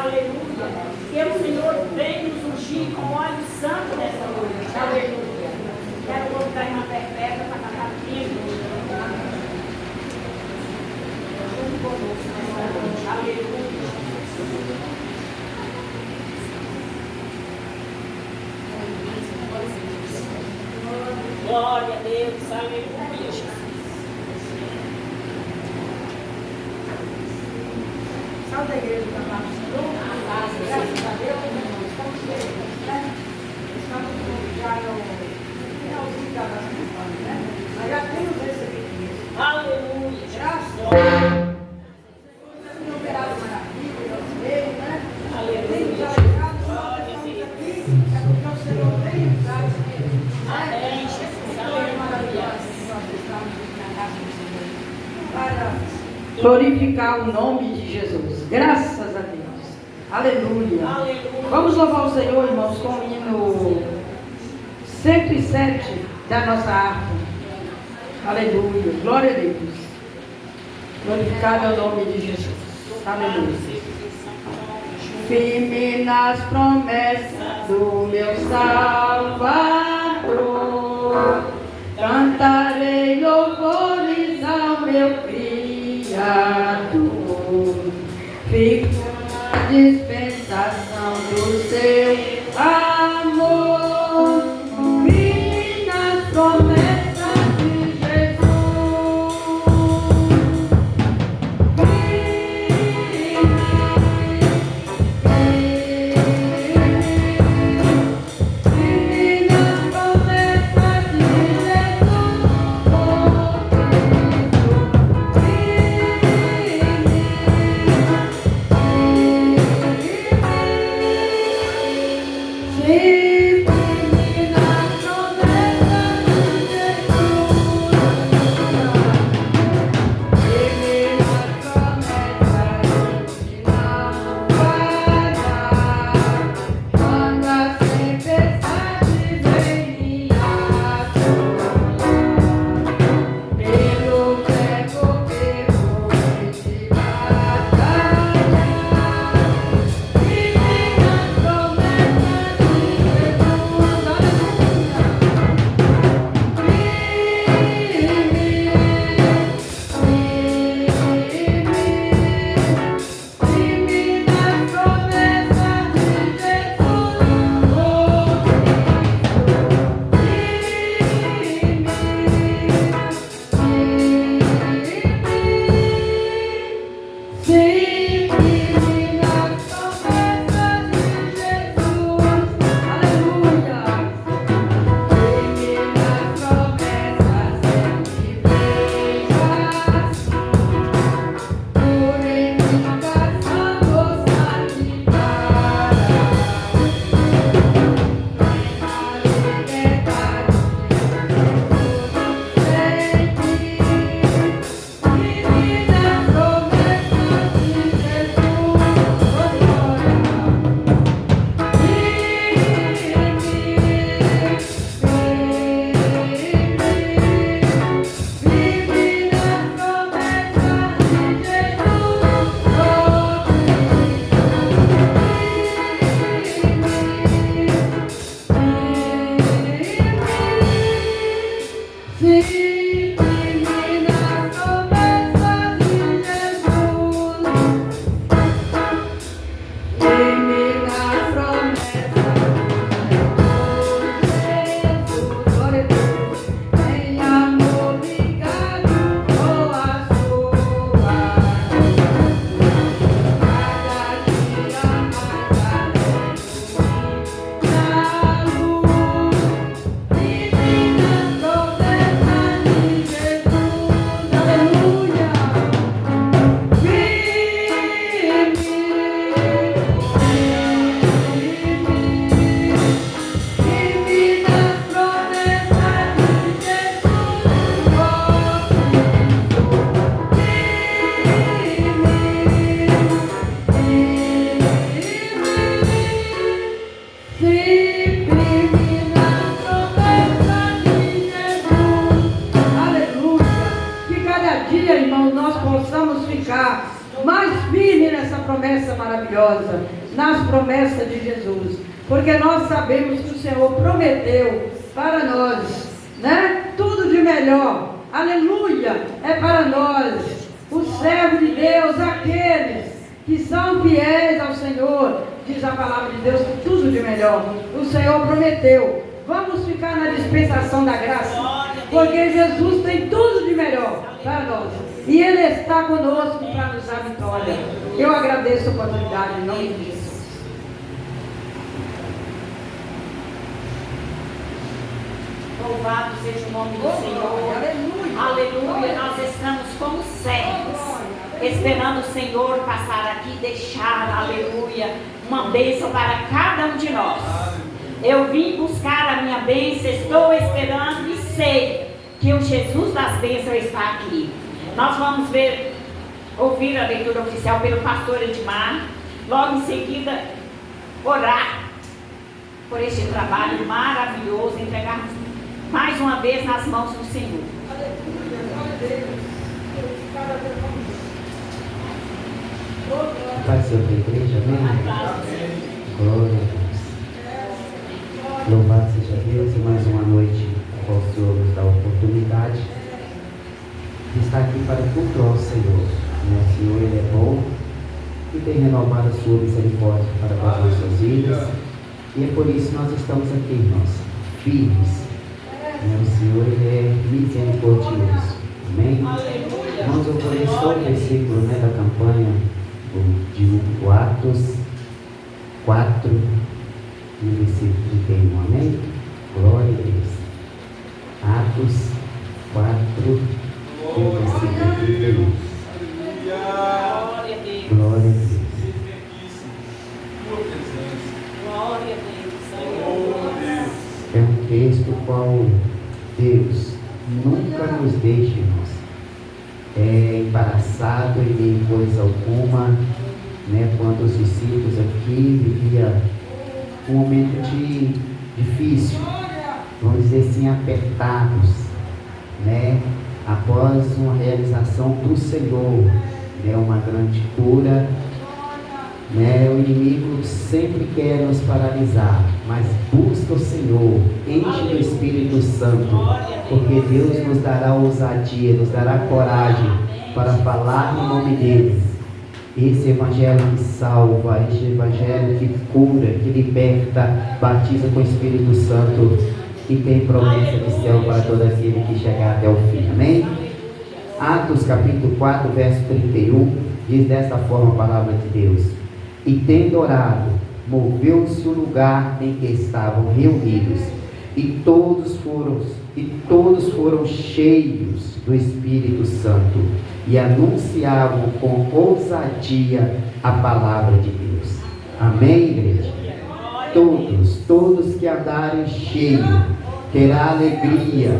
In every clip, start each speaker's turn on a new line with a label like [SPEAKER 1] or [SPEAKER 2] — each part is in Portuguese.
[SPEAKER 1] Aleluia. Que o Senhor venha nos ungir com óleo santo nessa noite. Aleluia. Quero colocar em uma perpétua para cantar comigo. Junto conosco nessa noite. Aleluia. Glória a Deus. Aleluia, Jesus. Salve a igreja da paz do Senhor. Graças a Deus, irmãos. Estamos chegando, né? Estamos já no finalzinho da nossa campanha, né? Mas já temos recebido isso. Aleluia. Graças a Deus. Vocês têm operado maravilha, nós mesmos, né? Aleluia. Já ligado, nós estamos aqui. É porque o Senhor veio usar isso mesmo. Amém, Jesus. Aleluia. Maravilhosa. Nós estamos na casa do Senhor. Para glorificar o nome de Jesus. Graças a Deus. Aleluia. Aleluia. Vamos louvar o Senhor, irmãos, com o hino 107 da nossa harpa. Aleluia. Glória a Deus. Glorificado é o nome de Jesus. Aleluia. Firme nas promessas do meu Salvador, cantarei louvores ao meu Criador. Fico na dispensação do seu amor, firme nas promessas de Jesus. Firme nas promessas de mais firme nessa promessa maravilhosa, nas promessas de Jesus, porque nós sabemos que o Senhor prometeu para nós, né? Tudo de melhor, aleluia, é para nós, os servos de Deus, aqueles que são fiéis ao Senhor, diz a palavra de Deus, tudo de melhor, o Senhor prometeu. Vamos ficar na dispensação da graça, porque Jesus tem tudo de melhor para nós, e Ele está conosco para nos dar vitória. Eu agradeço a oportunidade em nome de Jesus.
[SPEAKER 2] Louvado seja o nome do Senhor. Aleluia. Nós estamos como servos, esperando o Senhor passar aqui e deixar, aleluia, uma bênção para cada um de nós. Eu vim buscar a minha bênção, estou esperando e sei que o Jesus das bênçãos está aqui. Nós vamos ouvir a leitura oficial pelo pastor Edmar, logo em seguida orar por este trabalho maravilhoso, entregarmos mais uma vez nas mãos do Senhor.
[SPEAKER 3] Paz seja a igreja, amém? Glória a Deus. Louvado seja Deus, e mais uma noite ao Senhor nos dá a oportunidade de estar aqui para cultuar o Senhor. O Senhor, Ele é bom e tem renovado a sua misericórdia para com as nossas vidas, e é por isso que nós estamos aqui, irmãos, firmes. O Senhor, Ele é misericordioso. Amém? Irmãos, eu vou ler só o versículo, da campanha de Atos 4, no versículo 31. Amém? Glória a Deus. Atos 4, no versículo 31.
[SPEAKER 2] Glória a Deus.
[SPEAKER 3] Glória a Deus.
[SPEAKER 2] Glória a Deus.
[SPEAKER 3] É um texto qual Deus nunca nos deixa, irmãos, embaraçado em nem coisa alguma, quando os discípulos aqui viviam um momento difícil, vamos dizer assim, apertados, após uma realização do Senhor, uma grande cura, o inimigo sempre quer nos paralisar, mas busca o Senhor, enche do Espírito Santo, porque Deus nos dará ousadia, nos dará coragem para falar no nome dEle. Esse evangelho que salva, esse evangelho que cura, que liberta, batiza com o Espírito Santo e tem promessa de céu para todo aquele que chegar até o fim. Amém? Atos capítulo 4, verso 31, diz desta forma a palavra de Deus: e tendo orado, moveu-se o lugar em que estavam reunidos, e todos foram cheios do Espírito Santo, e anunciavam com ousadia a palavra de Deus. Amém, igreja? Todos que andarem cheios, terá alegria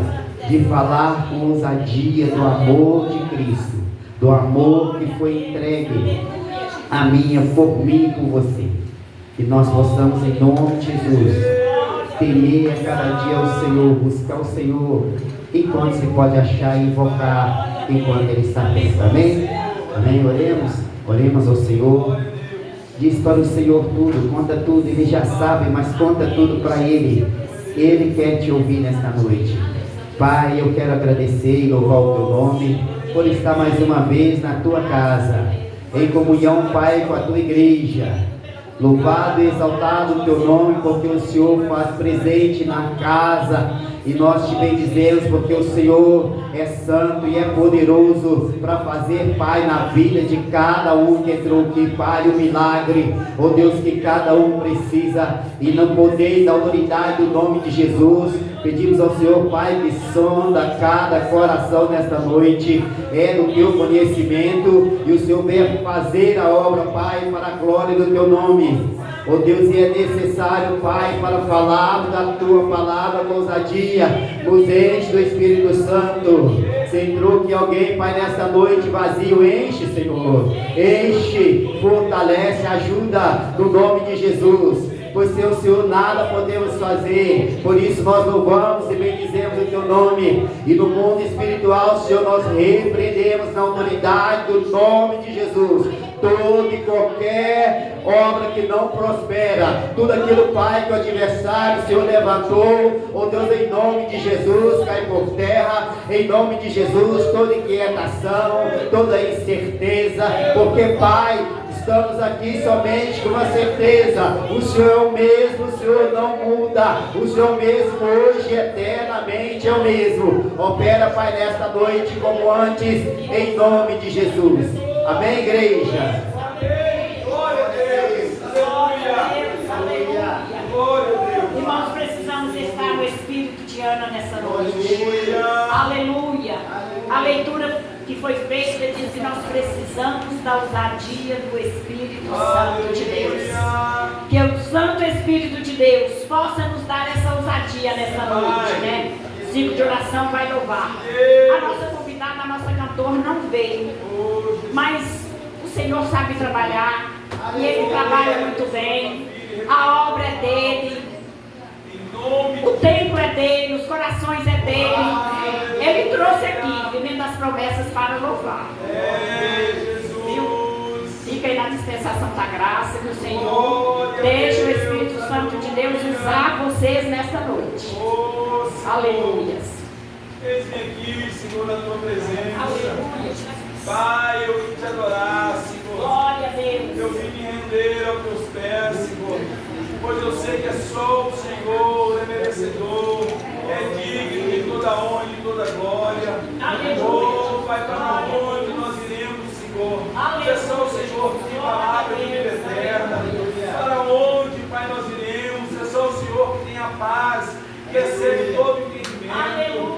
[SPEAKER 3] de falar com ousadia do amor de Cristo, do amor que foi entregue a minha, por mim e por você. Que nós possamos, em nome de Jesus, temer a cada dia ao Senhor, buscar o Senhor enquanto se pode achar e invocar enquanto Ele está perto. Amém? Amém? Oremos ao Senhor. Diz para o Senhor tudo, conta tudo. Ele já sabe, mas conta tudo para Ele. Ele quer te ouvir nesta noite. Pai, eu quero agradecer e louvar o Teu nome por estar mais uma vez na Tua casa, em comunhão, Pai, com a Tua igreja. Louvado e exaltado o Teu nome, porque o Senhor faz presente na casa, e nós te bendizemos porque o Senhor é santo e é poderoso para fazer, Pai, na vida de cada um que entrou aqui, Pai, o milagre, ó Deus, que cada um precisa, e no poder da autoridade do nome de Jesus, pedimos ao Senhor, Pai, que sonda cada coração nesta noite, do Teu conhecimento, e o Senhor venha fazer a obra, Pai, para a glória do Teu nome. Ó Deus, e é necessário, Pai, para falar da Tua palavra com ousadia, nos enche do Espírito Santo. Se entrou que alguém, Pai, nesta noite vazio, enche, Senhor, enche, fortalece, ajuda, no nome de Jesus. pois sem o Senhor nada podemos fazer. Por isso nós louvamos e bendizemos o teu nome. E no mundo espiritual, Senhor, nós repreendemos na autoridade do nome de Jesus toda e qualquer obra que não prospera, tudo aquilo, Pai, que o adversário, Senhor, levantou, oh Deus, em nome de Jesus, cai por terra, em nome de Jesus, toda inquietação, toda incerteza, porque, Pai, estamos aqui somente com uma certeza: o Senhor é o mesmo, o Senhor não muda, o Senhor mesmo hoje, eternamente é o mesmo. Opera, Pai, nesta noite como antes, em nome de Jesus. Amém, igreja?
[SPEAKER 4] Amém. Glória a Deus. Aleluia. Glória a Deus.
[SPEAKER 2] Irmãos, precisamos estar no Espírito de Ana nessa noite.
[SPEAKER 4] Aleluia.
[SPEAKER 2] Aleluia. A leitura que foi feita diz que nós precisamos da ousadia do Espírito Santo de Deus. Que o Santo Espírito de Deus possa nos dar essa ousadia nessa noite, né? Ciclo de oração vai louvar. A nossa convidada, a nossa cantora não veio, mas o Senhor sabe trabalhar e Ele trabalha muito bem. A obra é dele, o templo é dele, os corações é dele. Ele trouxe aqui, vivendo as promessas para louvar. Viu? Fica aí na dispensação da graça que o Senhor deixa o Espírito Santo de Deus usar vocês nesta noite. Aleluia.
[SPEAKER 4] Eis-me aqui, Senhor, na tua presença.
[SPEAKER 2] Aleluia.
[SPEAKER 4] Pai, eu vim te adorar, Senhor.
[SPEAKER 2] Glória a Deus.
[SPEAKER 4] Eu vim me render aos teus pés, Senhor. Pois eu sei que é só o Senhor, é merecedor, é digno de toda honra e de toda glória. Oh, Pai, para onde nós iremos, Senhor? É só o Senhor que tem palavra de vida eterna. Para onde, Pai, nós iremos? É só o Senhor que tem a paz, que excede todo entendimento,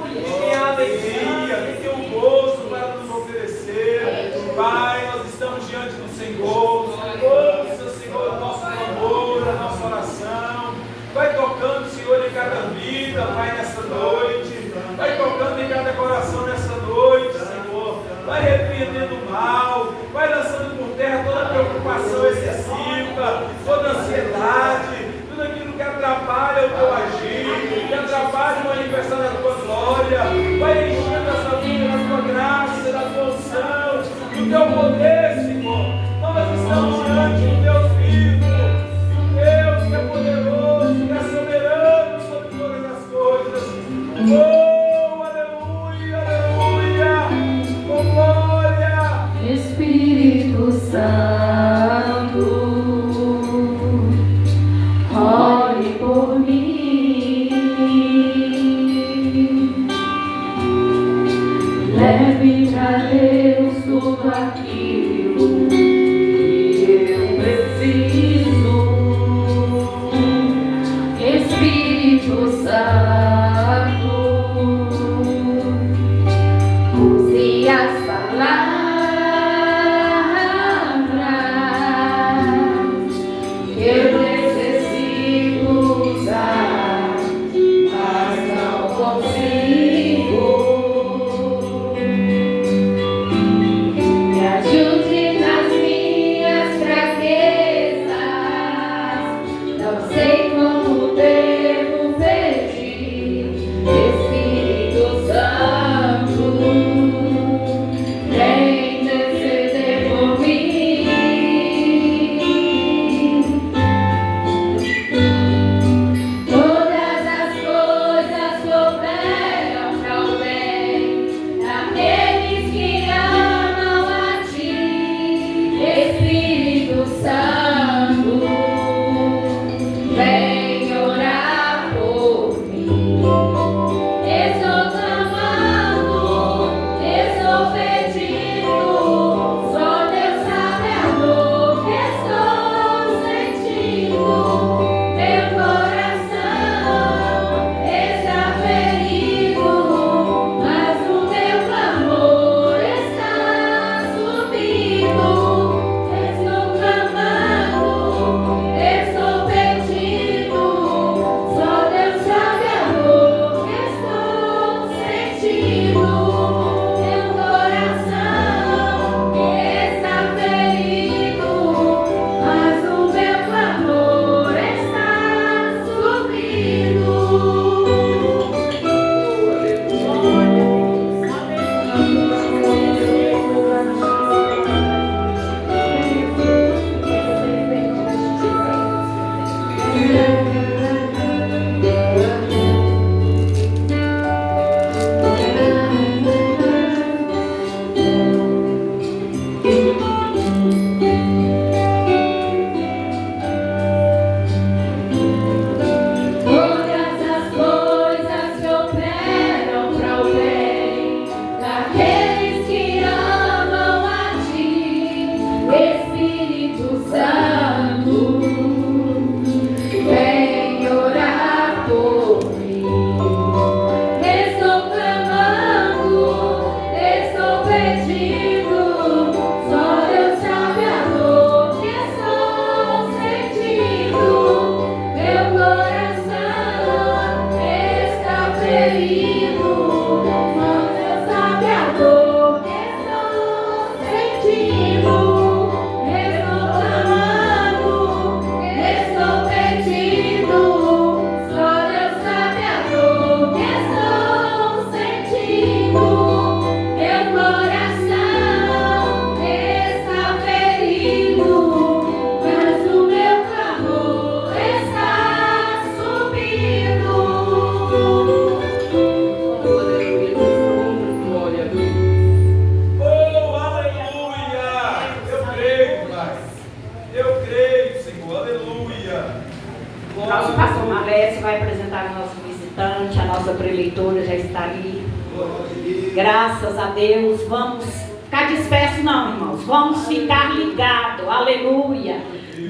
[SPEAKER 4] que tem a alegria, que tem o gozo para nos oferecer. Pai, nós estamos diante do Senhor. Ouça, Senhor, o nosso clamor, a nossa oração. Vai tocando, Senhor, em cada vida, Pai, nessa noite. Vai tocando em cada coração nessa noite, Senhor. Vai repreendendo o mal. Vai lançando por terra toda preocupação excessiva, toda ansiedade, tudo aquilo que atrapalha o teu agir, que atrapalha o manifestar da tua glória. Vai enchendo essa vida da tua graça, da tua unção, do teu poder, Senhor. Nós estamos diante do Deus vivo, do Deus que é poderoso, que é soberano sobre todas as coisas. Oh, aleluia, aleluia, oh, glória.
[SPEAKER 5] Espírito Santo, ore por mim, leve a Deus tudo aquilo que eu preciso.
[SPEAKER 2] vai apresentar o nosso visitante, a nossa preleitora já está ali. Graças a Deus. Vamos ficar dispersos não, irmãos. Vamos ficar ligados. Aleluia.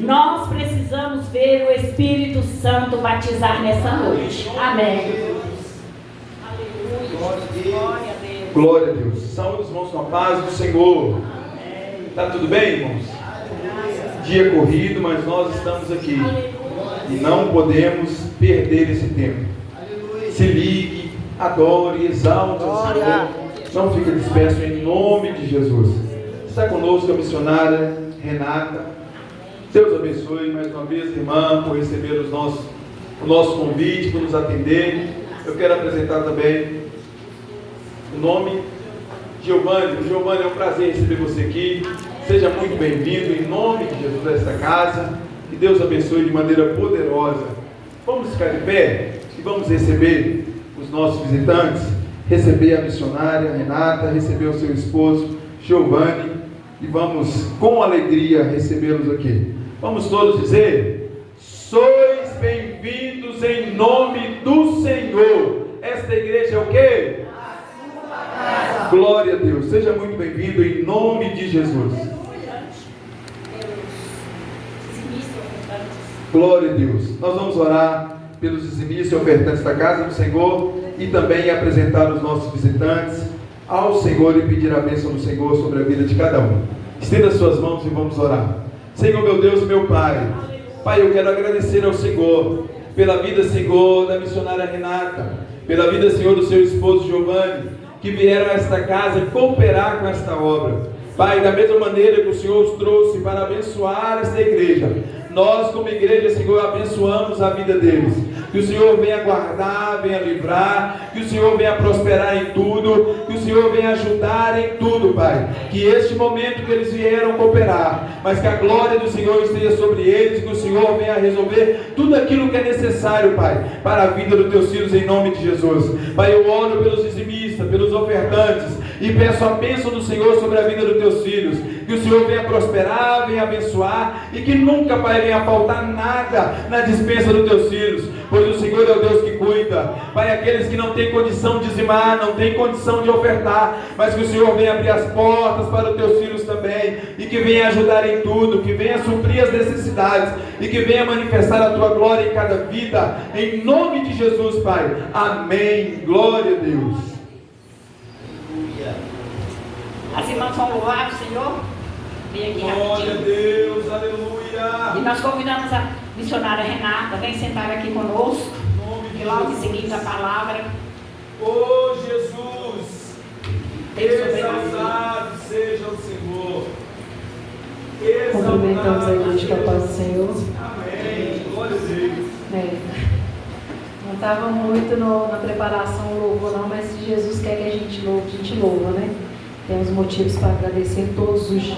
[SPEAKER 2] Nós precisamos ver o Espírito Santo batizar nessa noite. Amém. Aleluia. Glória a Deus.
[SPEAKER 4] Glória a Deus. Saúde os irmãos com a paz do Senhor. Está tudo bem, irmãos? Dia corrido, mas nós estamos aqui. E não podemos perder esse tempo. Se ligue, adore, exalte o Senhor. Não fique disperso em nome de Jesus. Está conosco a missionária Renata. Deus abençoe mais uma vez, irmã, por receber o nosso convite, por nos atender. Eu quero apresentar também o nome Giovanni. Giovanni, é um prazer receber você aqui. Seja muito bem-vindo em nome de Jesus a esta casa. Que Deus abençoe de maneira poderosa. Vamos ficar de pé e vamos receber os nossos visitantes, receber a missionária Renata, receber o seu esposo Giovanni e vamos com alegria recebê-los aqui. Vamos todos dizer: sois bem-vindos em nome do Senhor. Esta igreja é o quê? Glória a Deus. Seja muito bem-vindo em nome de Jesus. Glória a Deus. Nós vamos orar pelos dizimistas e ofertantes da casa do Senhor e também apresentar os nossos visitantes ao Senhor e pedir a bênção do Senhor sobre a vida de cada um. Estenda suas mãos e vamos orar. Senhor, meu Deus e meu Pai. Pai, eu quero agradecer ao Senhor pela vida, Senhor, da missionária Renata, pela vida, Senhor, do seu esposo Giovanni, que vieram a esta casa cooperar com esta obra. Pai, da mesma maneira que o Senhor os trouxe para abençoar esta igreja, nós como igreja, Senhor, abençoamos a vida deles. Que o Senhor venha guardar, venha livrar, que o Senhor venha prosperar em tudo, que o Senhor venha ajudar em tudo, Pai. Que este momento que eles vieram cooperar, mas que a glória do Senhor esteja sobre eles, que o Senhor venha resolver tudo aquilo que é necessário, Pai, para a vida dos teus filhos em nome de Jesus. Pai, eu oro pelos dizimistas, pelos ofertantes e peço a bênção do Senhor sobre a vida dos teus filhos. Que o Senhor venha prosperar, venha abençoar e que nunca, Pai, venha faltar nada na dispensa dos teus filhos, pois o Senhor é o Deus que cuida. Pai, aqueles que não têm condição de dizimar, não têm condição de ofertar, mas que o Senhor venha abrir as portas para os teus filhos também e que venha ajudar em tudo, que venha suprir as necessidades e que venha manifestar a tua glória em cada vida, em nome de Jesus, Pai. Amém. Glória a Deus.
[SPEAKER 2] As irmãs vão louvar o Senhor. Vem aqui
[SPEAKER 4] Glória a
[SPEAKER 2] rapidinho.
[SPEAKER 4] Deus, aleluia.
[SPEAKER 2] E nós convidamos a missionária Renata, vem sentar aqui conosco, e logo em seguida a palavra.
[SPEAKER 4] Oh Jesus, exaltado seja o Senhor.
[SPEAKER 6] Cumprimentamos a igreja com a paz do Senhor.
[SPEAKER 4] Amém. Glória a Deus.
[SPEAKER 6] Não estava muito na preparação o louvor não, mas se Jesus quer que a gente louva, né? Temos motivos para agradecer todos os dias.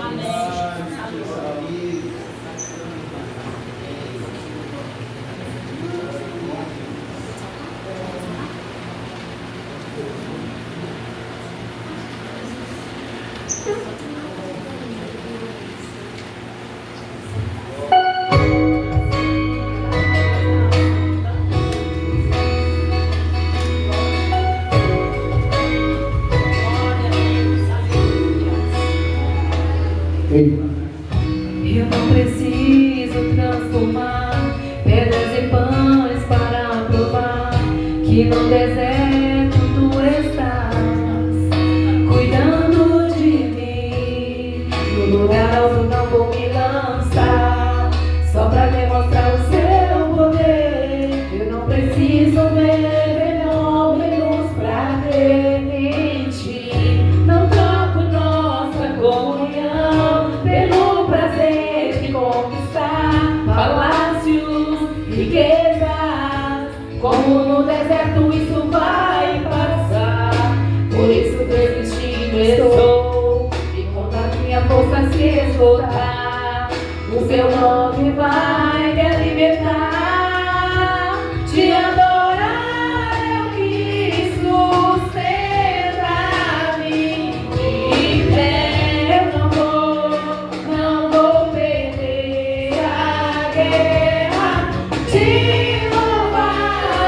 [SPEAKER 6] Eu não preciso transformar pedras em pães para provar que no deserto tu estás cuidando de mim. No lugar alto não vou me lançar só para demonstrar o seu poder. Eu não preciso ver fenômenos para crer em ti. Não troco nossa comunhão pelo prazer de conquistar palácios, riquezas. Como no deserto isso vai passar. Por isso permitindo estou, enquanto a minha força se esgotar, o seu nome vai me alimentar. Te adorar é o que sustenta-me de pé. Eu não vou perder a guerra. Te louvar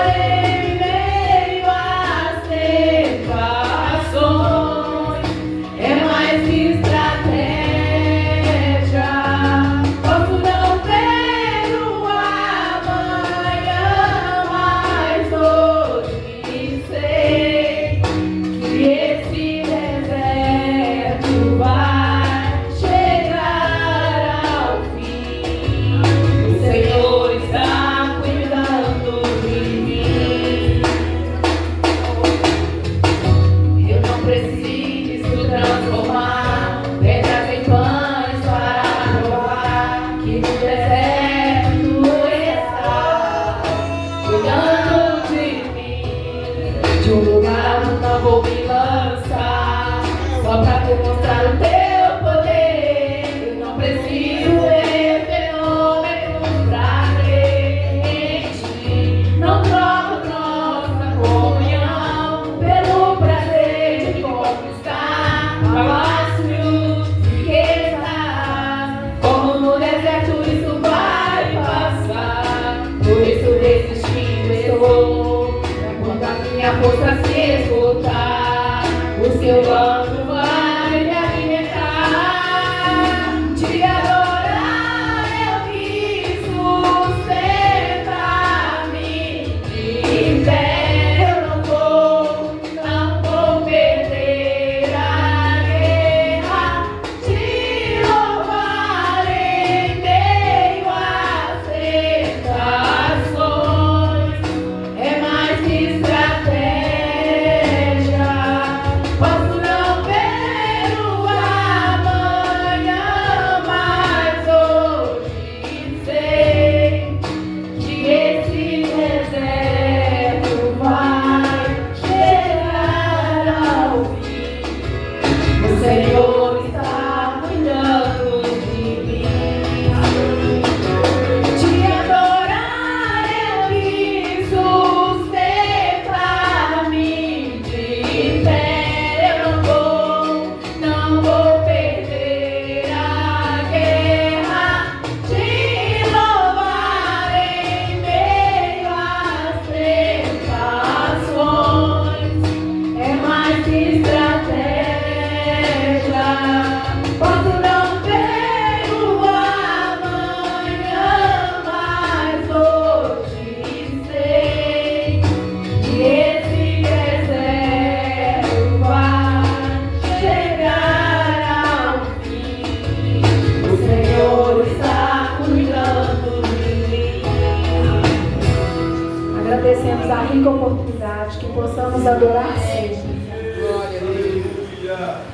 [SPEAKER 6] única oportunidade, que possamos adorar sempre.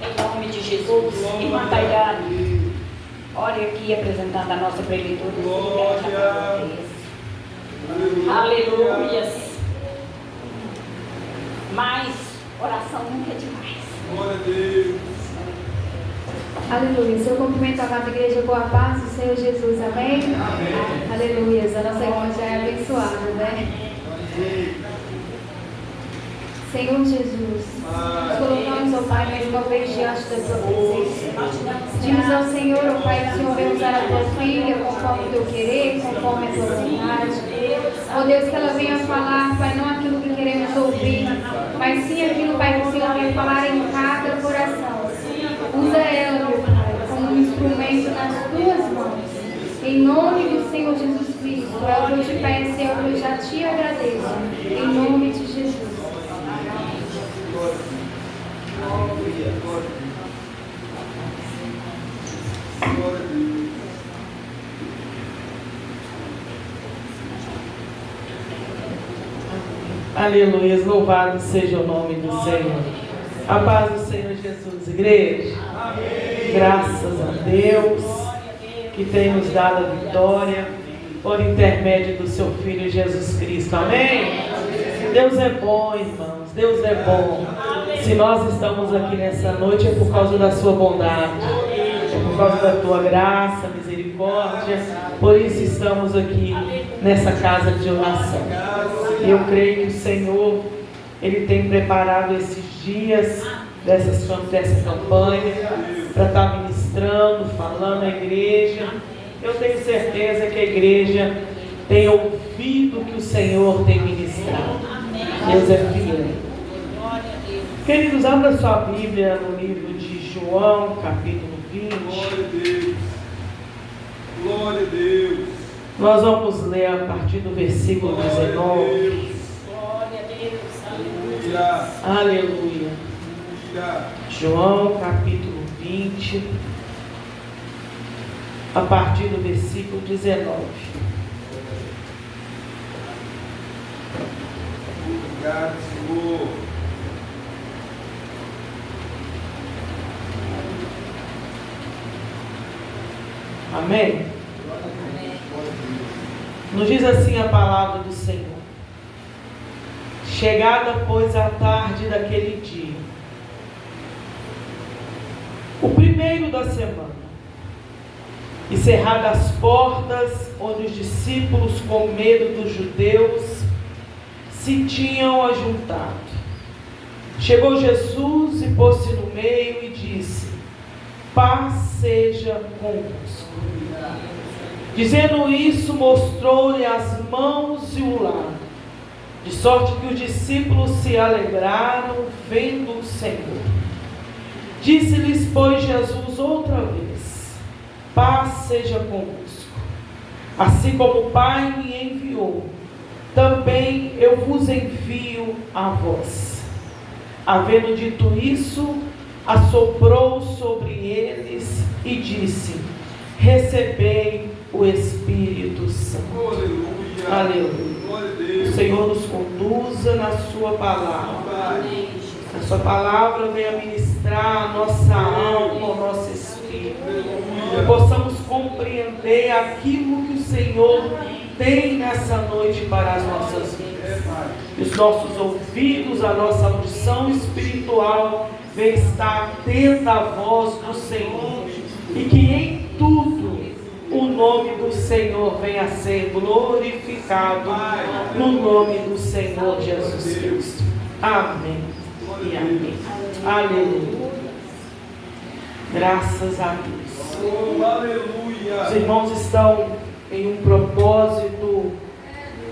[SPEAKER 2] Em nome de Jesus. Irmã Tairane, ore aqui apresentando a nossa preletura. Aleluias. Mas oração nunca é demais.
[SPEAKER 4] Glória a Deus.
[SPEAKER 6] Aleluia. Eu cumprimento a amada igreja com a paz do Senhor Jesus. Amém? Amém. Aleluia. A nossa irmã já é abençoada, né? Senhor Jesus, nos colocamos, ó Pai, mais uma vez diante da tua presença. Pedimos ao Senhor, ó Pai, que o Senhor venha usar a tua filha conforme o teu querer, conforme a tua vontade. Ó Deus, que ela venha falar, Pai, não aquilo que queremos ouvir, mas sim aquilo, Pai, que o Senhor quer falar em cada coração. Usa ela, meu Pai, como um instrumento nas tuas mãos. Em nome do Senhor Jesus Cristo, é o que eu te peço e é o que eu já te agradeço. Em nome de Jesus.
[SPEAKER 7] Aleluia, louvado seja o nome do Senhor. A paz do Senhor Jesus, igreja. Amém. Graças a Deus que tem nos dado a vitória por intermédio do seu Filho Jesus Cristo. Amém? Deus é bom, irmãos. Deus é bom. Se nós estamos aqui nessa noite é por causa da sua bondade, é por causa da tua graça, misericórdia. Por isso estamos aqui nessa casa de oração. Eu creio que o Senhor, Ele tem preparado esses dias dessa campanha para estar ministrando, falando à igreja. Eu tenho certeza que a igreja tem ouvido o que o Senhor tem ministrado. Deus é fiel. Queridos, abra sua Bíblia no livro de João, capítulo 20.
[SPEAKER 4] Glória a Deus. Glória a Deus.
[SPEAKER 7] Nós vamos ler a partir do versículo 19.
[SPEAKER 2] Glória a Deus.
[SPEAKER 7] Aleluia. João, capítulo 20, a partir do versículo 19.
[SPEAKER 4] Obrigado, Senhor.
[SPEAKER 7] Amém? Nos diz assim a palavra do Senhor. Chegada, pois, a tarde daquele dia, o primeiro da semana, e cerradas as portas, onde os discípulos, com medo dos judeus, se tinham ajuntado, chegou Jesus e pôs-se no meio e disse: paz seja convosco. Dizendo isso, mostrou-lhe as mãos e o lado, de sorte que os discípulos se alegraram vendo o Senhor. Disse-lhes, pois, Jesus outra vez: paz seja convosco. Assim como o Pai me enviou, também eu vos envio a vós. Havendo dito isso, assoprou sobre eles e disse: recebei o Espírito Santo.
[SPEAKER 4] Aleluia.
[SPEAKER 7] Aleluia.
[SPEAKER 4] Glória a Deus.
[SPEAKER 7] O Senhor nos conduza na sua palavra. A sua palavra venha ministrar a nossa alma, o nosso espírito. Que possamos compreender aquilo que o Senhor tem nessa noite para as nossas vidas. Que os nossos ouvidos, a nossa audição espiritual venha estar atenta à voz do Senhor. E que em tudo o nome do Senhor venha a ser glorificado no nome do Senhor Jesus Cristo. Amém e amém. Aleluia. Graças a Deus.
[SPEAKER 4] Oh, aleluia.
[SPEAKER 7] Os irmãos estão em um propósito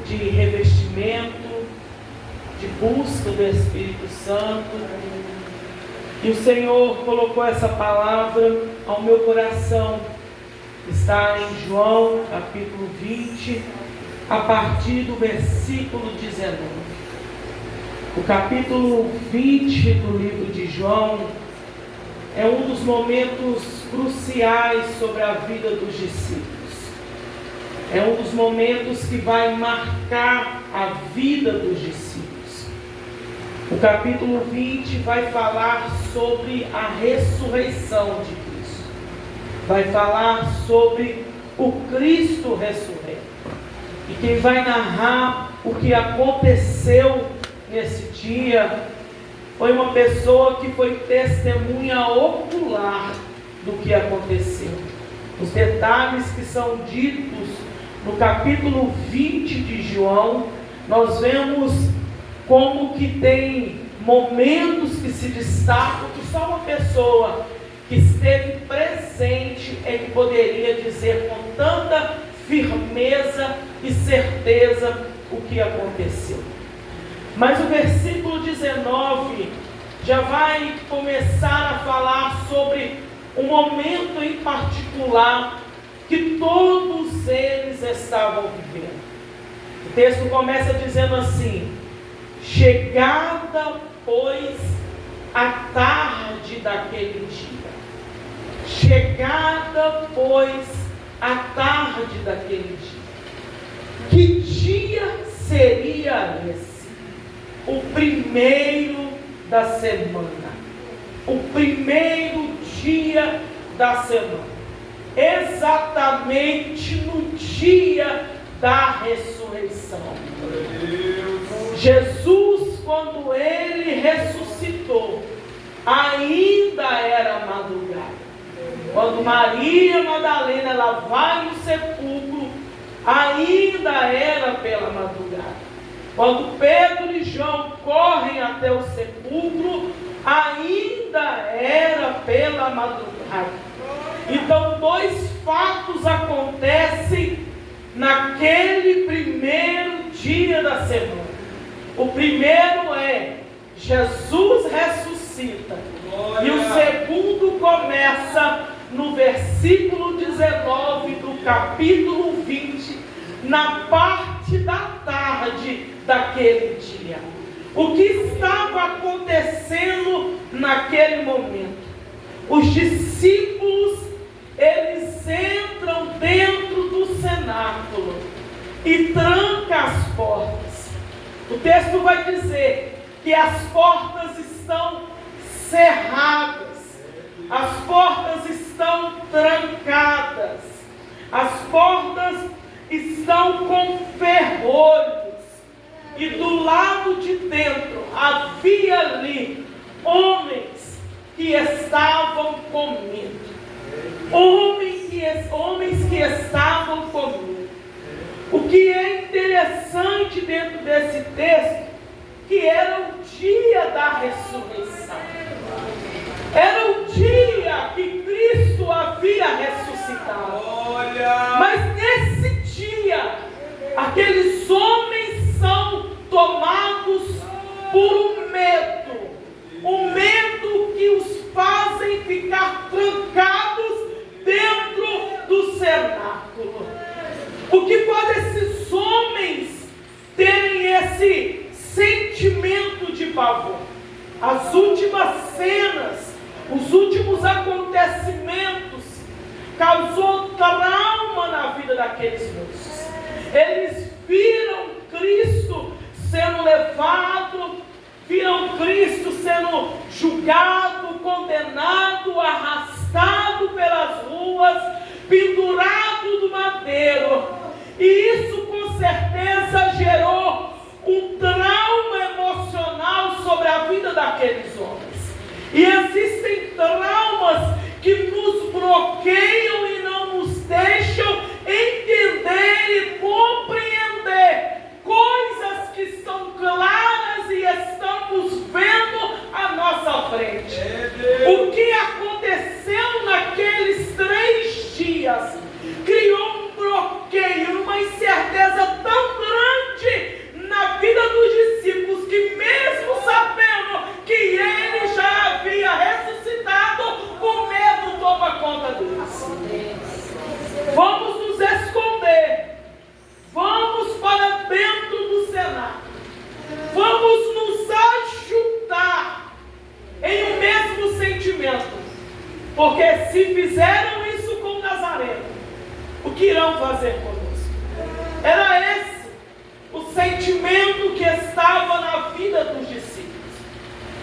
[SPEAKER 7] de revestimento, de busca do Espírito Santo. E o Senhor colocou essa palavra ao meu coração. Está em João, capítulo 20, a partir do versículo 19. O capítulo 20 do livro de João é um dos momentos cruciais sobre a vida dos discípulos. é um dos momentos que vai marcar a vida dos discípulos. O capítulo 20 vai falar sobre a ressurreição de Cristo. Vai falar sobre o Cristo ressurreto. E quem vai narrar o que aconteceu nesse dia foi uma pessoa que foi testemunha ocular do que aconteceu. Os detalhes que são ditos no capítulo 20 de João, nós vemos como que tem momentos que se destacam que só uma pessoa que esteve presente é que poderia dizer com tanta firmeza e certeza o que aconteceu. Mas o versículo 19 já vai começar a falar sobre um momento em particular que todos eles estavam vivendo. O texto começa dizendo assim: chegada, pois, a tarde daquele dia. Chegada, pois, a tarde daquele dia. Que dia seria esse? O primeiro da semana. O primeiro dia da semana. Exatamente no dia da ressurreição. Jesus, quando ele ressuscitou, ainda era madrugada. Quando Maria Madalena ela vai no sepulcro, ainda era pela madrugada. Quando Pedro e João correm até o sepulcro, ainda era pela madrugada. Então, dois fatos acontecem naquele primeiro dia da semana. O primeiro é Jesus ressuscita. E o segundo começa no versículo 19 do capítulo 20, na parte da tarde daquele dia. O que estava acontecendo naquele momento? Os discípulos, eles entram dentro do cenáculo e trancam as portas. O texto vai dizer que as portas estão cerradas, as portas estão trancadas, as portas estão com ferrolhos, e do lado de dentro havia ali homens que estavam comendo. Homens que estavam comendo. O que é interessante dentro desse texto, que era o dia da ressurreição. Era o dia que Cristo havia ressuscitado. Mas nesse dia, aqueles homens são tomados por um medo que os fazem ficar trancados dentro do cenáculo. O que faz esses homens terem esse sentimento de pavor? As últimas cenas, os últimos acontecimentos causou trauma na vida daqueles moços. Eles viram Cristo sendo levado, viram Cristo sendo julgado, condenado, arrastado pelas ruas, pendurado do madeiro. E isso com certeza gerou um trauma emocional sobre a vida daqueles homens. E existem traumas que nos bloqueiam e não nos deixam entender e compreender coisas que estão claras e estamos vendo à nossa frente. O que aconteceu naqueles 3 dias criou um bloqueio, uma incerteza tão grande na vida dos discípulos, que mesmo sabendo que ele já havia ressuscitado, o medo toma conta deles. Vamos nos esconder, vamos para dentro do cenáculo, vamos nos ajudar em um mesmo sentimento, porque se fizeram isso com Nazareno, o que irão fazer conosco? Era esse o sentimento que estava na vida dos discípulos.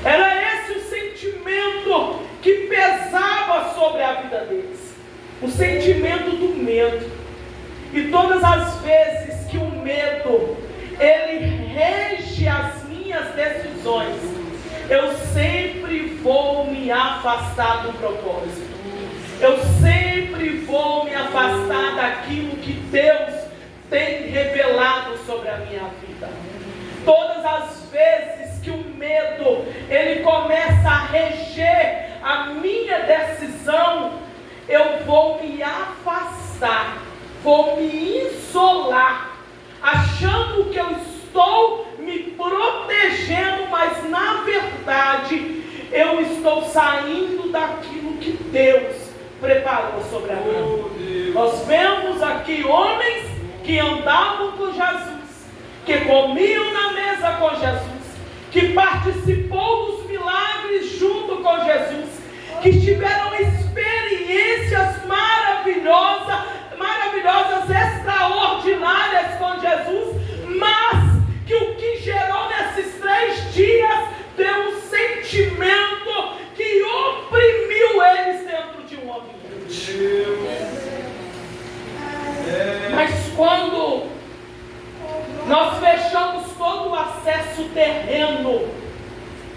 [SPEAKER 7] Era esse o sentimento que pesava sobre a vida deles. O sentimento do medo. E todas as vezes que o medo, ele rege as minhas decisões, eu sempre vou me afastar do propósito. Eu sempre vou me afastar daquilo que Deus tem revelado sobre a minha vida. Todas as vezes que o medo, ele começa a reger a minha decisão, eu vou me afastar, vou me isolar, achando que eu estou me protegendo, mas na verdade eu estou saindo daquilo que Deus preparou sobre a minha vida. Nós vemos aqui homens que andavam com Jesus, que comiam na mesa com Jesus, que participou dos milagres junto com Jesus, que tiveram experiências maravilhosas, extraordinárias com Jesus, mas que o que gerou nesses 3 dias deu um sentimento que oprimiu eles dentro de um ambiente. Mas quando nós fechamos todo o acesso terreno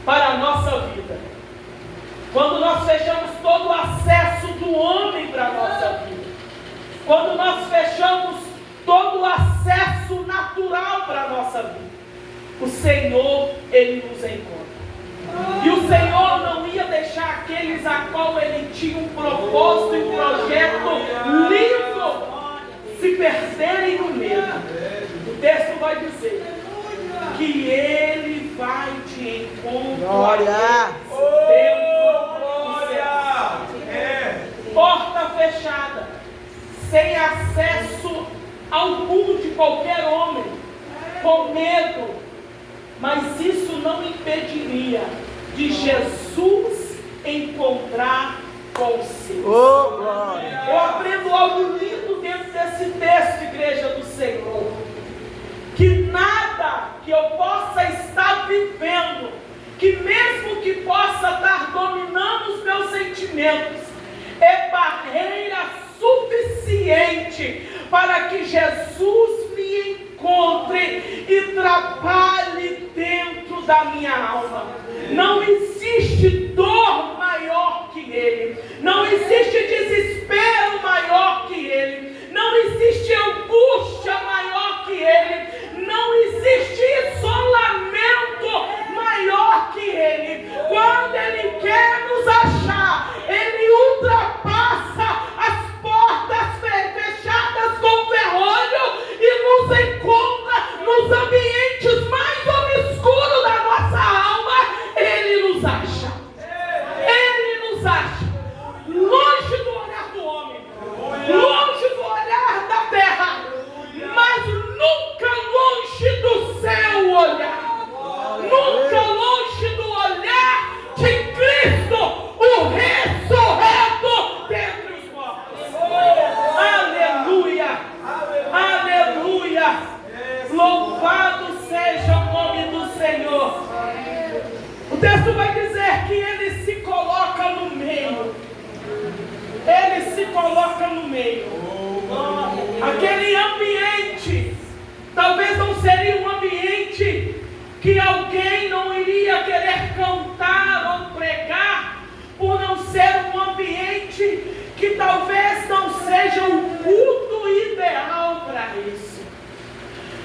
[SPEAKER 7] para a nossa vida, quando nós fechamos todo o acesso do homem para a nossa vida, quando nós fechamos todo o acesso natural para a nossa vida, o Senhor, Ele nos encontra. E o Senhor não ia deixar aqueles a qual Ele tinha um propósito e um projeto livre se perderem no medo. O texto vai dizer que Ele vai te encontrar. Porta fechada, sem acesso algum de qualquer homem, com medo, mas isso não impediria de Jesus encontrar com os seus. Eu aprendo algo lindo dentro desse texto, igreja do Senhor, que nada que eu possa estar vivendo, que mesmo que possa estar dominando os meus sentimentos, é barreira suficiente para que Jesus me encontre e trabalhe dentro da minha alma. Não existe dor maior que Ele, não existe desespero maior que Ele, não existe angústia maior que Ele, não existe isolamento maior que Ele. Quando Ele quer nos achar, Ele ultrapassa as portas fechadas com ferrolho e nos encontra nos ambientes mais obscuros da nossa alma. Ele nos acha. Ele nos acha. Longe do olhar do homem, longe do olhar da terra, mas nunca longe do seu olhar, nunca longe do olhar de Cristo, o ressurreto dentre os mortos. Aleluia, aleluia, louvado seja o nome do Senhor. O texto vai dizer que Ele se coloca no meio. Ele se coloca no meio. Aquele ambiente talvez não seria um ambiente que alguém não iria querer cantar ou pregar, por não ser um ambiente que talvez não seja o culto ideal para isso.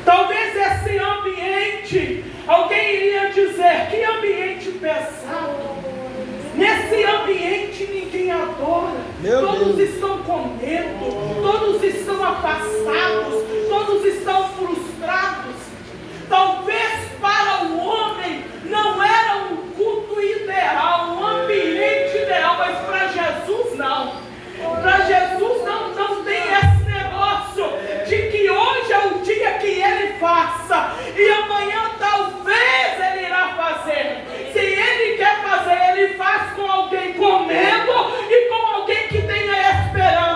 [SPEAKER 7] Talvez esse ambiente, alguém iria dizer, que ambiente pesado. Nesse ambiente ninguém adora, todos estão com medo, todos estão afastados, todos estão frustrados. Talvez para o homem não era um culto ideal, um ambiente ideal, mas para Jesus não. Para Jesus não tem esse negócio de que hoje é o dia que Ele faça e amanhã talvez Ele irá fazer. Se Ele quer fazer, Ele faz com alguém com medo e com alguém que tenha esperança.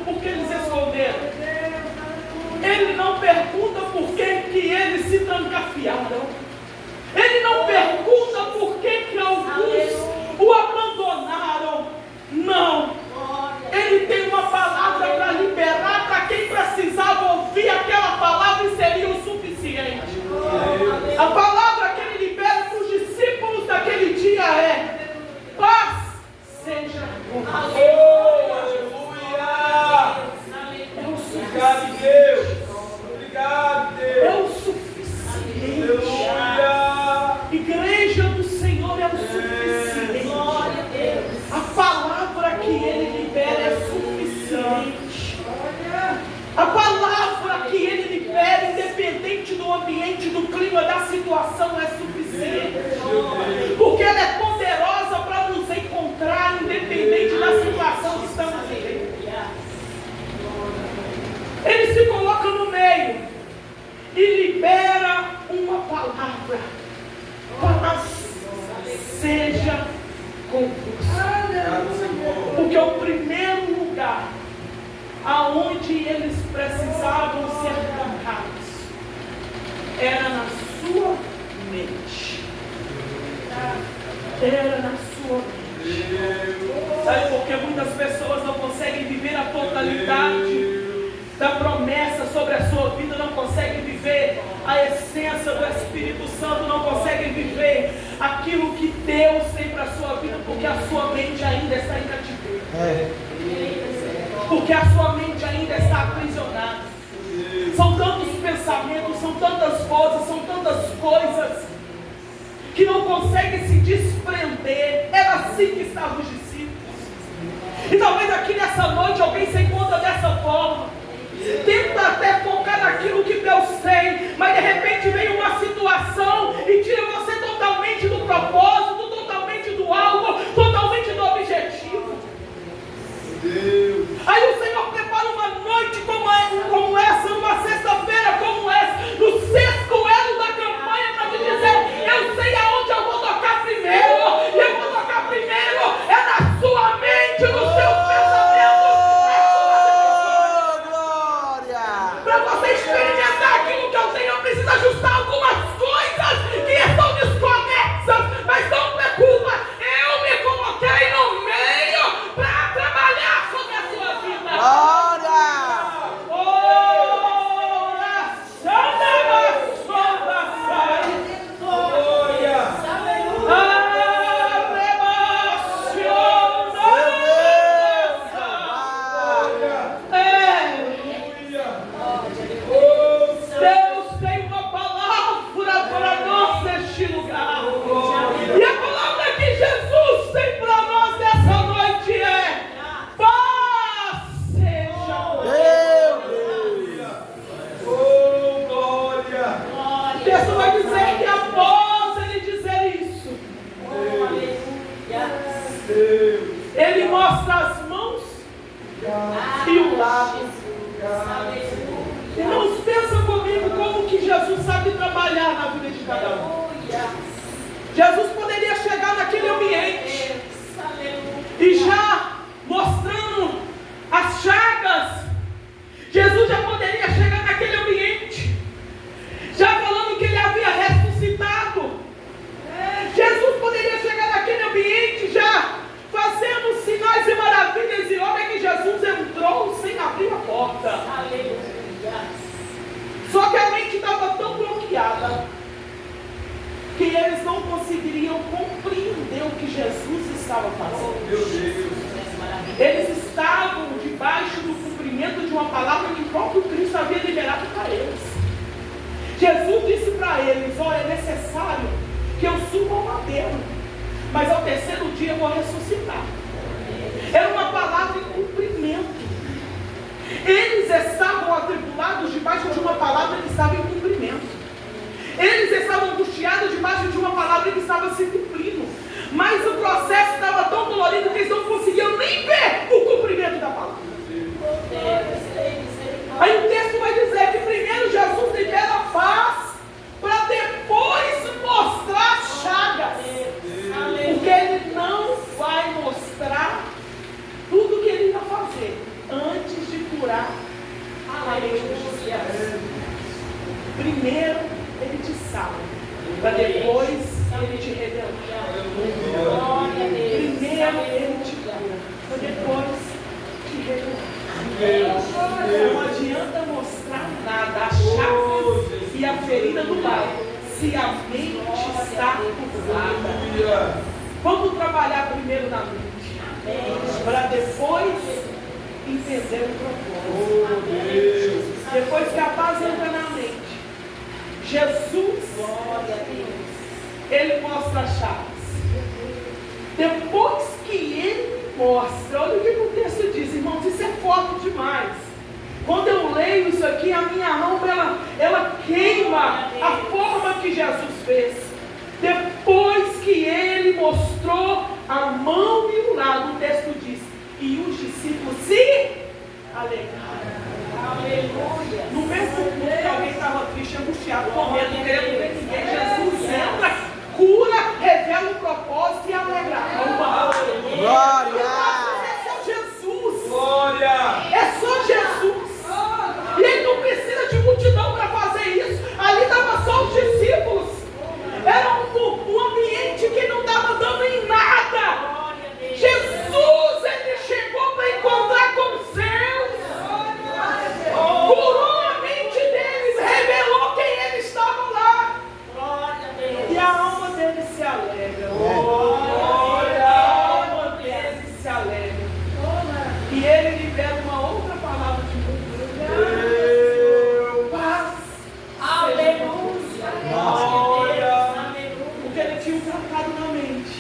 [SPEAKER 7] por que eles esconderam. Ele não pergunta por que eles se trancafiaram. Ele não pergunta por que alguns o abandonaram. Não. Ele tem uma palavra para liberar para quem precisava ouvir aquela palavra e seria o suficiente. A palavra que ele libera para os discípulos daquele dia é: paz seja com você.
[SPEAKER 4] Obrigado, Deus. Obrigado, Deus.
[SPEAKER 7] É o suficiente. Igreja do Senhor é o suficiente.
[SPEAKER 2] Glória a Deus.
[SPEAKER 7] A palavra que ele libera é suficiente. A palavra que ele libera, independente do ambiente, do clima, da situação, é suficiente. Porque ela é poderosa para nos encontrar, independente da situação que estamos vivendo. Ele se coloca no meio e libera uma palavra: paz seja convosco. Porque o primeiro lugar aonde eles precisavam ser tocados era na sua mente. Era na sua mente. Sabe por que muitas pessoas não conseguem viver a totalidade da promessa sobre a sua vida, não conseguem viver a essência do Espírito Santo, não conseguem viver aquilo que Deus tem para a sua vida, porque a sua mente ainda está em cativeiro. Porque a sua mente ainda está aprisionada. São tantos pensamentos, são tantas vozes, são tantas coisas que não conseguem se desprender. Era assim que estavam os discípulos. E talvez aqui nessa noite alguém se encontra dessa forma. Tenta até focar naquilo que Deus tem, mas de repente vem uma situação e tira você totalmente do propósito, totalmente do alvo, totalmente do objetivo.
[SPEAKER 4] Deus.
[SPEAKER 7] Aí o Senhor prepara uma noite como essa, numa sexta-feira como essa, no sexto elo da campanha, para te dizer: eu sei aonde eu vou tocar primeiro, e eu vou tocar primeiro é na sua mente, nos seus pensamentos, para você experimentar aquilo que eu tenho. Eu preciso ajustar algumas coisas que estão desconexas, mas não preocupa, eu me coloquei no meio para trabalhar sobre a sua vida. Ele mostra as mãos e o lábio. Irmãos, pensa comigo como que Jesus sabe trabalhar na vida de cada um. Jesus poderia chegar naquele ambiente e já mostrando as chagas. Jesus já poderia chegar naquele ambiente já falando que ele havia ressuscitado. Jesus poderia chegar naquele ambiente já fazendo sinais e maravilhas, e olha que Jesus entrou sem abrir a porta. Aleluia. Só que a mente estava tão bloqueada que eles não conseguiriam compreender o que Jesus estava fazendo.
[SPEAKER 4] Meu Deus.
[SPEAKER 7] Eles estavam debaixo do cumprimento de uma palavra que o próprio Cristo havia liberado para eles. Jesus disse para eles: olha, é necessário que eu suba ao madeiro, mas ao terceiro dia eu vou ressuscitar. Era uma palavra em cumprimento. Eles estavam atribulados debaixo de uma palavra que estava em cumprimento. Eles estavam angustiados debaixo de uma palavra que estava se cumprindo. Mas o processo estava tão dolorido que eles não conseguiam nem ver o cumprimento da palavra. Aí o texto vai dizer que primeiro Jesus libera a paz para depois mostrar as chagas. Porque ele não vai mostrar tudo o que ele vai fazer antes de curar a mente dos viciados. Primeiro, Ele te salva, para depois Ele te revelar. Primeiro, Ele te cura, para depois te revelar. Não adianta mostrar nada, as chagas e a ferida do lado, se a mente está curvada. Vamos trabalhar primeiro na mente, para depois entender o propósito. Depois que a paz entra na mente, Jesus, Ele mostra as chaves. Depois que Ele mostra, olha o que o texto diz, irmãos, isso é forte demais. Quando eu leio isso aqui, a minha alma, ela queima a forma que Jesus fez. Depois que Ele mostrou a mão e o lado, o texto diz, e os discípulos se alegraram. Aleluia. No mesmo momento que alguém estava triste, angustiado, com medo, querendo ver ninguém, Jesus entra, cura, revela o propósito e alegra.
[SPEAKER 3] Glória!
[SPEAKER 7] É só Jesus.
[SPEAKER 4] Glória!
[SPEAKER 7] É só Jesus. E Ele não precisa de multidão para fazer isso. Ali estava só os discípulos. Era um ambiente que não estava dando em nada. Jesus, Ele chegou para encontrar com os seus. Curou a mente deles, revelou quem eles estavam lá. E a alma deles se alegra. A alma deles se alegra. E Ele libera uma outra palavra de paz. Aleluia. Porque Ele tinha um tratado na mente,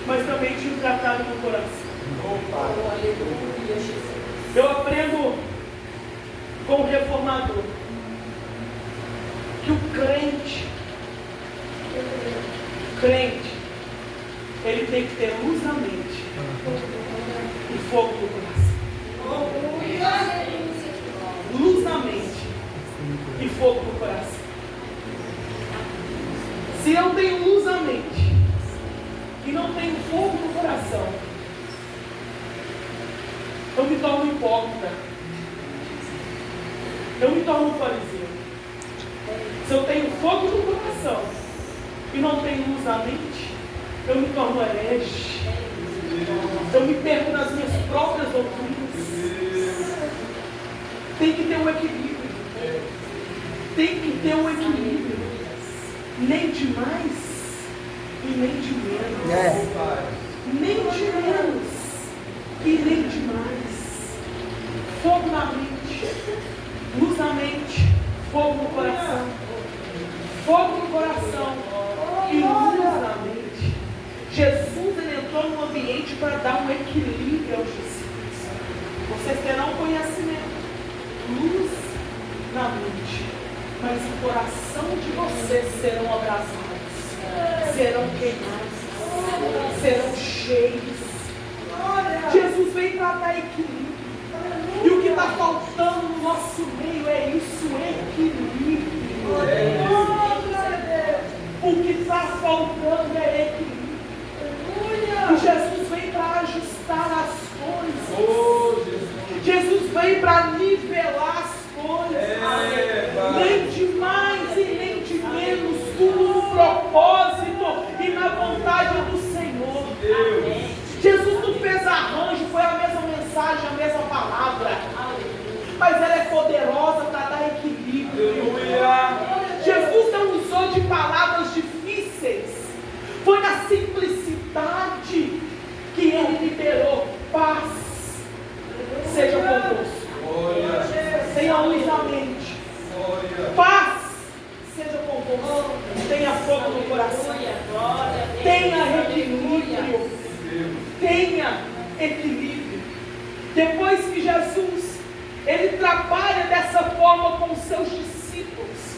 [SPEAKER 7] mas também tinha um tratado no coração. Eu aprendo com o reformador que o crente, ele tem que ter luz na mente e fogo no coração. Luz na mente e fogo no coração. Se eu tenho luz na mente e não tenho fogo no coração, eu me torno hipócrita. Eu me torno um fariseu. Se eu tenho fogo no coração e não tenho luz na mente, eu me torno herege. Eu me perco nas minhas próprias doutrinas. Tem que ter um equilíbrio. Tem que ter um equilíbrio. Nem de mais e nem de menos. Nem de menos e nem de mais. Fogo na mente, luz na mente, fogo no coração. Fogo no coração e luz na mente. Jesus, Ele entrou no ambiente para dar um equilíbrio aos discípulos. Vocês terão conhecimento, luz na mente, mas o coração de vocês serão abrasados, serão queimados, serão cheios. Jesus veio para dar equilíbrio. E o que está faltando no nosso meio é isso, equilíbrio. O que está faltando é equilíbrio. E Jesus veio para ajustar as coisas. Jesus veio para nivelar as coisas. Nem de mais e nem de menos, tudo no propósito e na vontade do Senhor. Jesus não fez arranjo, foi a mesma mensagem, a mesma palavra. Mas ela é poderosa para dar equilíbrio. Jesus não usou de palavras difíceis. Foi na simplicidade que Ele liberou paz. Seja convosco. Tenha luz na mente. Paz seja convosco. Tenha fogo no coração. Tenha equilíbrio. Tenha equilíbrio. Depois que Jesus, Ele trabalha dessa forma com os seus discípulos,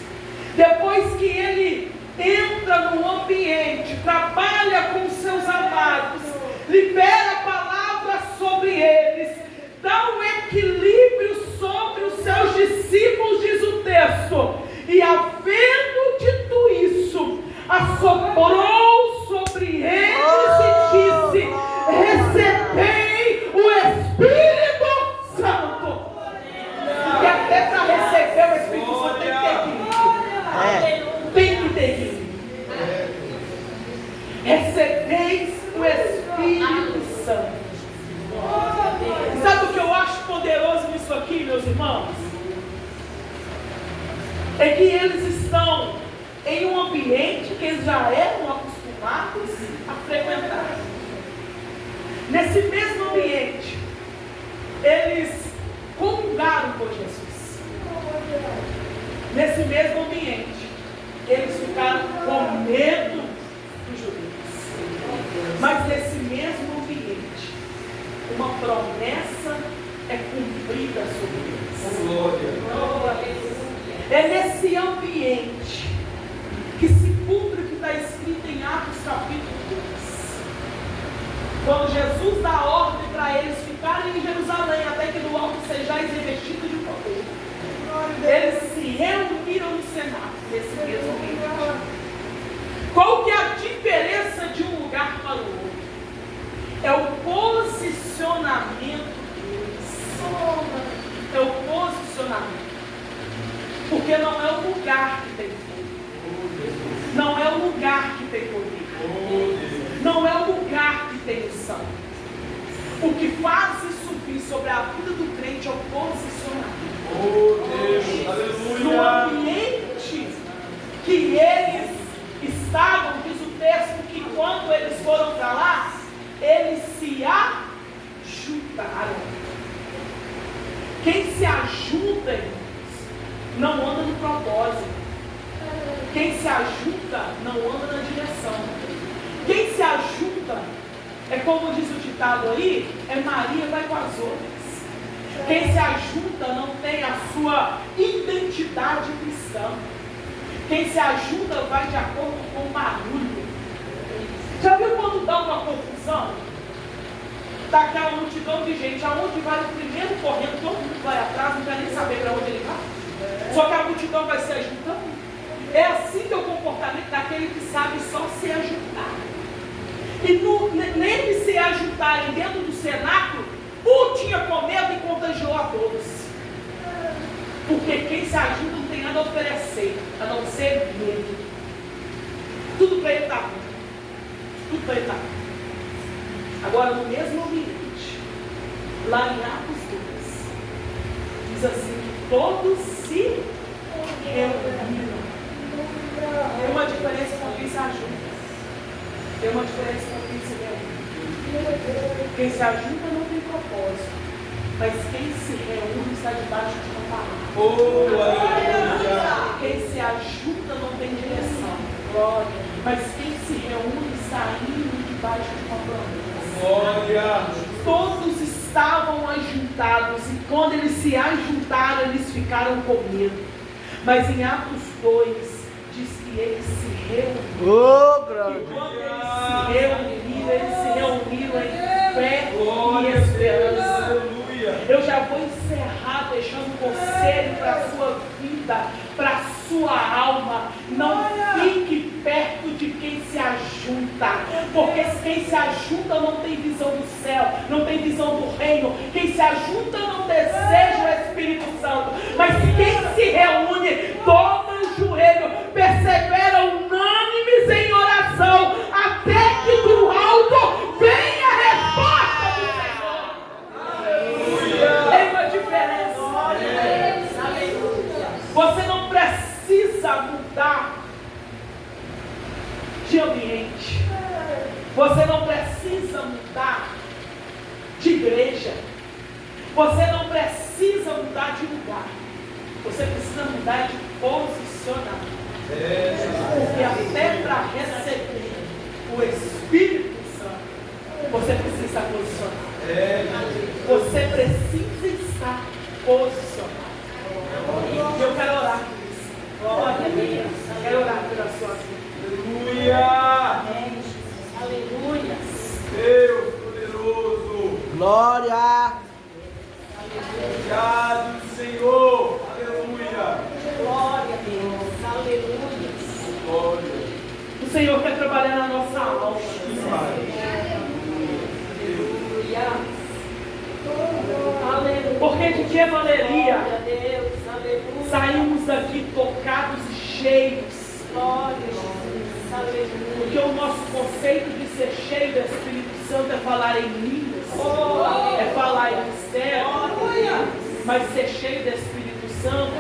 [SPEAKER 7] depois que Ele entra no ambiente, trabalha com os seus amados, libera a palavra sobre eles, dá um equilíbrio sobre os seus discípulos, diz o texto, e havendo dito isso, assoprou sobre eles e disse: recebei o Espírito Santo. aqui, meus irmãos, é que eles estão em um ambiente que eles já eram acostumados a frequentar. Nesse mesmo ambiente, eles comungaram com Jesus. Nesse mesmo ambiente, eles ficaram com medo dos judeus. Mas nesse mesmo ambiente, uma promessa é cumprida sobre eles. É nesse ambiente que se cumpre o que está escrito em Atos capítulo 2. Quando Jesus dá ordem para eles ficarem em Jerusalém até que no alto sejais revestidos de poder, eles se reuniram no Senado nesse mesmo ambiente. Qual que é a diferença de um lugar para o outro? É o posicionamento deles. É o posicionamento. Porque não é o lugar que tem fogo. Não é o lugar que tem poder. Não é o lugar que tem unção. O que faz subir sobre a vida do crente é o posicionamento. No ambiente que eles estavam, diz o texto que quando eles foram para lá, eles se ajuntaram. Quem se ajuda, irmãos, não anda no propósito. Quem se ajuda não anda na direção. Quem se ajuda, é como diz o ditado aí, é Maria vai com as outras. Quem se ajuda não tem a sua identidade cristã. Quem se ajuda vai de acordo com o barulho. Já viu quando dá uma confusão? Daquela multidão de gente, aonde vai o primeiro correndo, todo mundo vai atrás, não quer nem saber para onde ele vai. Só que a multidão vai se ajuntando. É assim que é o comportamento daquele que sabe só se ajuntar. E nele se ajuntarem dentro do cenáculo, um tinha com medo e contagiou a todos. Porque quem se ajuda não tem nada a oferecer, a não ser medo. Tudo para ele está ruim. Tudo para ele está ruim. Agora, no mesmo ambiente, lá em Atos 2, diz assim que todos se reuniram. Tem uma diferença com quem se ajuda. Tem uma diferença com quem se reúne. Quem se ajuda não tem propósito, mas quem se reúne está debaixo de uma palavra. Quem se ajuda não tem direção, mas quem se reúne está indo debaixo de uma promessa. Todos estavam ajuntados e quando eles se ajuntaram, eles ficaram com medo. Mas em Atos 2, diz que eles se reuniram. E quando eles se reuniram em fé e esperança. Eu já vou encerrar deixando um conselho para a sua vida, para a sua alma. Não fique perto de quem se ajunta, porque quem se ajunta não tem visão do céu, não tem visão do reino. Quem se ajunta não deseja o Espírito Santo, mas quem se reúne, dobra o joelho, persevera unânimes em oração, até que do alto venha a resposta do Senhor. Tem uma diferença. Você não precisa mudar de ambiente. Você não precisa mudar de igreja. Você não precisa mudar de lugar. Você precisa mudar de posicionamento. Porque até para receber o Espírito Santo, você precisa estar posicionado. Você precisa estar posicionado. E eu quero orar por isso. Quero orar pela sua vida.
[SPEAKER 4] Aleluia!
[SPEAKER 2] Aleluia!
[SPEAKER 4] Deus poderoso!
[SPEAKER 3] Glória!
[SPEAKER 4] Obrigado, Senhor! Aleluia!
[SPEAKER 2] Glória a Deus! Aleluia!
[SPEAKER 4] Glória!
[SPEAKER 7] O Senhor quer trabalhar na nossa alma.
[SPEAKER 2] Aleluia!
[SPEAKER 7] Porque de que valeria
[SPEAKER 2] Glória a Deus! Aleluia!
[SPEAKER 7] saímos daqui tocados e cheios?
[SPEAKER 2] Glória a Jesus! Aleluia!
[SPEAKER 7] Porque o nosso conceito de ser cheio do Espírito Santo é falar em línguas, é falar em mistério, Mas ser cheio do Espírito Santo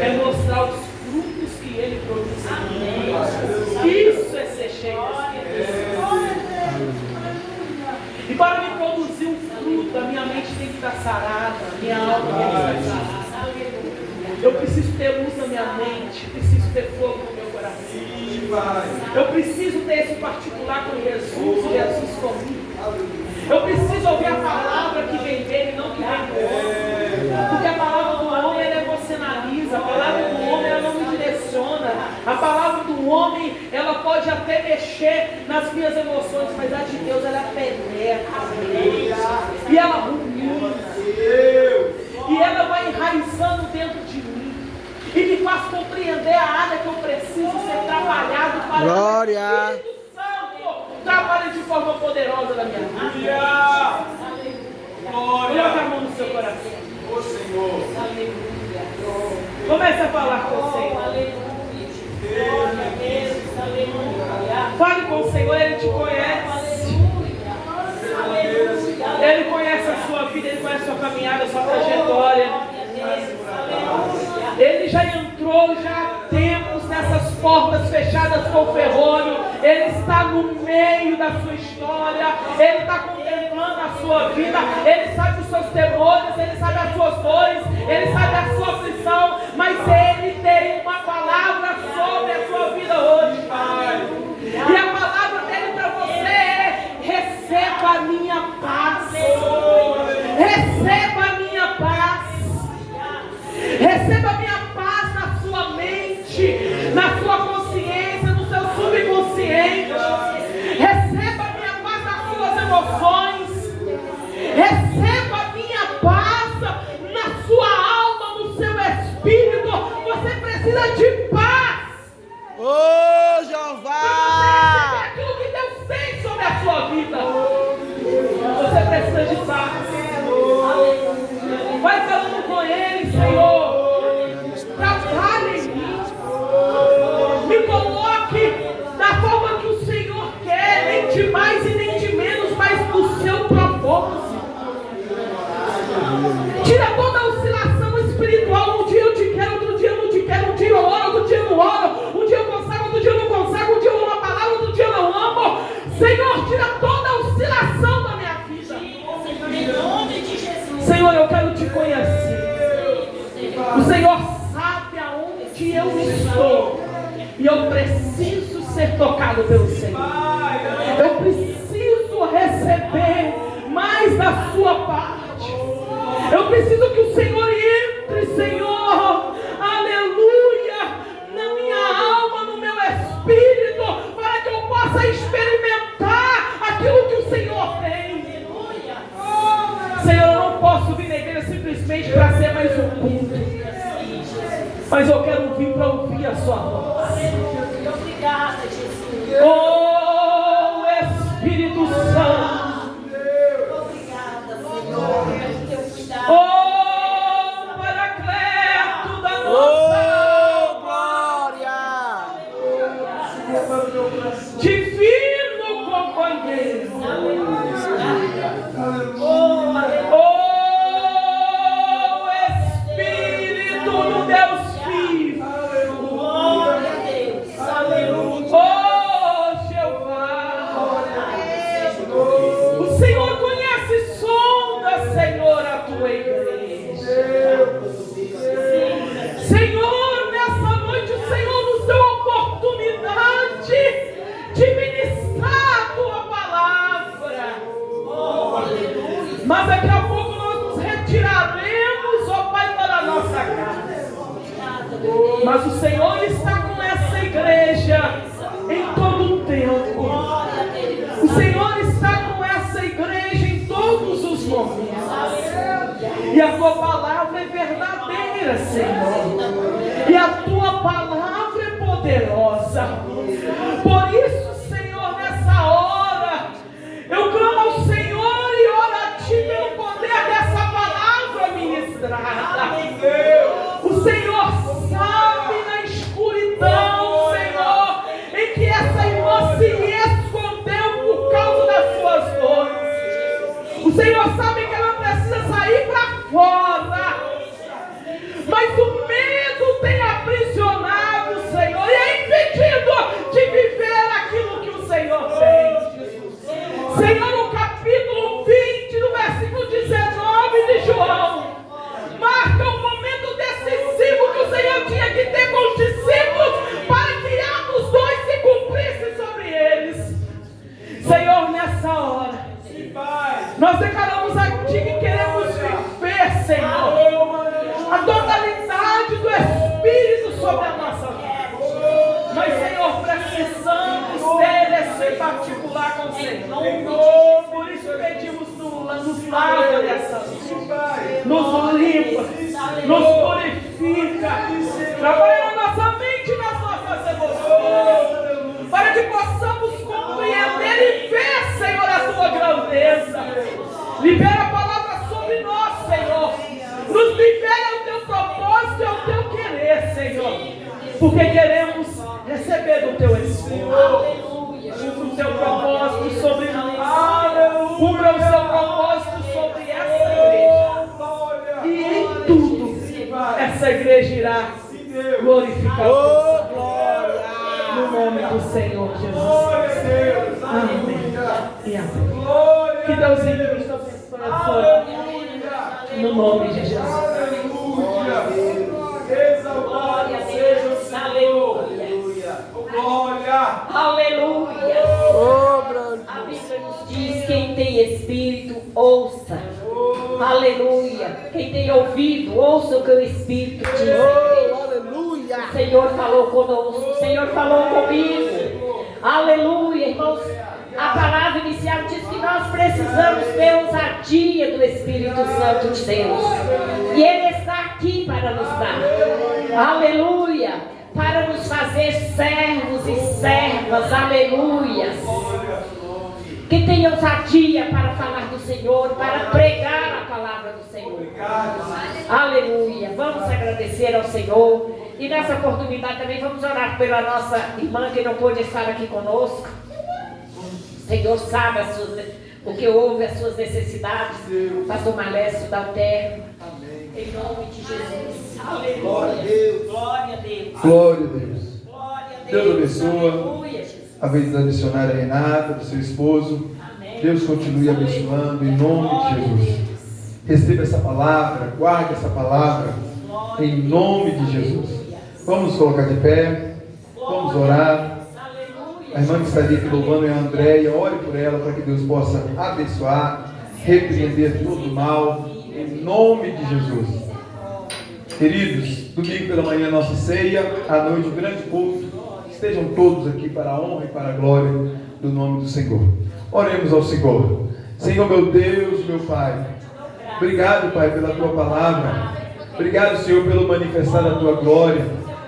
[SPEAKER 7] é mostrar os frutos que Ele produz em mim. Isso é ser cheio do Espírito Santo. E para me produzir um fruto, a minha mente tem que estar sarada, a minha alma tem que estar sarada. Eu preciso ter luz na minha mente, preciso ter fogo no meu coração. Eu preciso ter esse particular com Jesus, Jesus comigo. Eu preciso ouvir a palavra que vem dele, não que vem do homem. Porque a palavra do homem, ela emocionaliza. A palavra do homem, ela não me direciona. A palavra do homem, ela pode até mexer nas minhas emoções, mas a de Deus, ela penetra. E ela rumina. E ela vai enraizando dentro de mim. E me faz compreender a área que eu preciso ser trabalhado para
[SPEAKER 8] Glória.
[SPEAKER 7] o Espírito Santo trabalhe de forma poderosa na minha vida. Coloque a mão no seu coração.
[SPEAKER 4] Ô Senhor.
[SPEAKER 7] Comece a falar com o Senhor. Fale com o Senhor, Ele te conhece. Ele conhece a sua vida, Ele conhece a sua caminhada, a sua trajetória. Ele já entrou já há tempos nessas portas fechadas com ferrolho. Ele está no meio da sua história. Ele está contemplando a sua vida. Ele sabe os seus temores, Ele sabe as suas dores, Ele sabe a sua aflição. Mas Ele tem uma palavra sobre a sua vida hoje, Pai. E a palavra dele para você é: receba a minha paz. Receba a minha paz. Receba a minha paz na sua mente, na sua consciência, no seu subconsciente. Receba a minha paz nas suas emoções. Receba a minha paz na sua alma, no seu espírito. Você precisa de paz.
[SPEAKER 8] Ô, Jeová!
[SPEAKER 7] Aquilo que Deus tem sobre a sua vida. Você precisa de paz. Vai falando com Ele, Senhor. Trabalhe em mim. Me coloque da forma que o Senhor quer, nem de mais e nem de menos, mas no seu propósito. Tira toda a oscilação espiritual. Um dia eu te quero, outro dia eu não te quero. Um dia eu oro, outro dia eu não oro. Um dia eu consago, outro dia eu não consago. Um dia eu amo a palavra, outro dia eu não amo. Senhor, tira toda a oscilação da minha vida. Em nome de Jesus. Senhor, eu quero te conhecer. O Senhor sabe aonde eu estou. E eu preciso ser tocado pelo Senhor. Eu preciso receber mais da sua parte. Eu preciso que o Senhor entre, Senhor, aleluia, na minha alma, no meu espírito, para que eu possa experimentar aquilo que o Senhor tem. Senhor, eu não posso vir na igreja simplesmente para ser mais um culto, mas eu quero vir para ouvir a sua voz. Obrigada, Jesus. Oh, Espírito Santo. Obrigada, Senhor, pelo teu cuidado. Oh, Paracleto da nossa
[SPEAKER 8] Glória!
[SPEAKER 7] divino companheiro. Espírito do Deus vivo. Glória a Deus. Aleluia. Oh, Jeová. O Senhor conhece e sonda, Senhor, a tua igreja. Senhor, nessa noite o Senhor nos deu a oportunidade de ministrar a tua palavra. Mas daqui a pouco nós nos retiraremos, ó Pai, para a nossa casa. Mas o Senhor está com essa igreja em todo o tempo. O Senhor está com essa igreja em todos os momentos. E a tua palavra é verdadeira, Senhor. E a tua palavra é poderosa. Por isso, Senhor, nessa hora, eu clamo ao Senhor e oro a Ti pelo poder dessa palavra ministrada. O Senhor sabe na escuridão, Senhor, em que essa irmã se escondeu por causa das suas dores. O Senhor sabe que ela precisa sair para fora. coração, Senhor. Por isso pedimos, nos lava, minha Santa. Nos limpa, nos purifica. Trabalha na nossa mente e nas nossas emoções. Para que possamos compreender e ver, Senhor, a tua grandeza. Libera a palavra sobre nós, Senhor. Nos libera o teu propósito e o teu querer, Senhor. Porque queremos receber do teu Espírito. Cumpra o teu propósito sobre nós. Cumpra o seu propósito sobre essa igreja. E em tudo, essa igreja irá glorificar o teu Senhor. No nome do Senhor Jesus. Amém. E amém. Que Deus em Cristo abençoe a sua vida. No nome de Jesus.
[SPEAKER 4] Exaltado seja o Senhor. Glória.
[SPEAKER 2] Aleluia.
[SPEAKER 8] Oh,
[SPEAKER 2] A Bíblia nos diz: quem tem espírito, ouça. Aleluia. Quem tem ouvido, ouça o que o Espírito diz.
[SPEAKER 8] aleluia.
[SPEAKER 2] O Senhor falou conosco, o Senhor falou comigo. Aleluia, irmãos. A palavra inicial diz que nós precisamos ter ousadia do Espírito Santo de Deus. E Ele está aqui para nos dar. Aleluia. Para nos fazer servos e servas. Aleluia. Que tenha ousadia para falar do Senhor, para pregar a palavra do Senhor. Aleluia. Vamos agradecer ao Senhor. E nessa oportunidade também vamos orar pela nossa irmã que não pôde estar aqui conosco. O Senhor sabe o que houve, as suas necessidades. Pastor Malécio da Terra. Em nome de Jesus. Aleluia.
[SPEAKER 9] Glória a Deus.
[SPEAKER 2] Glória a Deus.
[SPEAKER 9] Glória a Deus.
[SPEAKER 2] Glória a
[SPEAKER 9] Deus abençoa.
[SPEAKER 2] Aleluia, Jesus.
[SPEAKER 9] A vida da missionária Renata, do seu esposo.
[SPEAKER 2] Amém.
[SPEAKER 9] Deus continue abençoando em nome de Jesus. Receba essa palavra, guarde essa palavra em nome de Jesus. Vamos nos colocar de pé. Vamos orar. A irmã que está ali louvando é a Andréia. Ore por ela para que Deus possa abençoar, repreender todo o mal em nome de Jesus. Queridos, domingo pela manhã nossa ceia, à noite o grande culto. Estejam todos aqui para a honra e para a glória do nome do Senhor. Oremos ao Senhor. Senhor meu Deus, meu Pai, obrigado, Pai, pela Tua palavra. Obrigado, Senhor, pelo manifestar da Tua glória.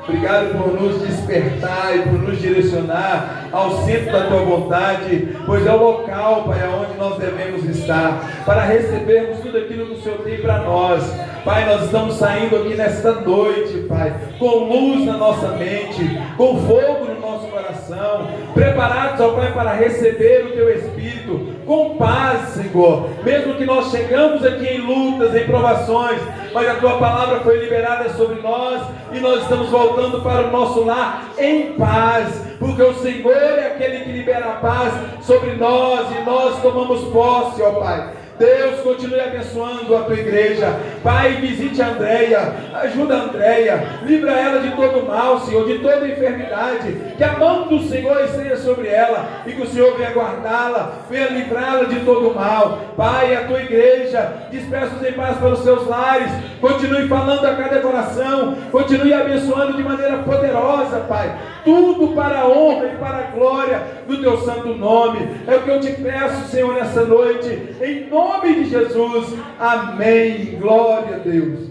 [SPEAKER 9] Obrigado por nos despertar e por nos direcionar ao centro da Tua vontade, pois é o local, Pai, onde nós devemos estar, para recebermos tudo aquilo que o Senhor tem para nós. Pai, nós estamos saindo aqui nesta noite, Pai, com luz na nossa mente, com fogo no nosso coração, preparados, ó Pai, para receber o Teu Espírito, com paz, Senhor. Mesmo que nós chegamos aqui em lutas, em provações, mas a Tua palavra foi liberada sobre nós e nós estamos voltando para o nosso lar em paz, porque o Senhor é aquele que libera a paz sobre nós e nós tomamos posse, ó Pai. Deus, continue abençoando a Tua igreja. Pai, visite a Andréia, ajuda a Andréia, livra ela de todo mal, Senhor, de toda enfermidade, que a mão do Senhor esteja sobre ela, e que o Senhor venha guardá-la, venha livrá-la de todo mal. Pai, a Tua igreja, dispersos em paz pelos seus lares, continue falando a cada coração, continue abençoando de maneira poderosa, Pai, tudo para a honra e para a glória do Teu santo nome. É o que eu te peço, Senhor, nessa noite, em nome de Jesus. Amém. Glória a Deus.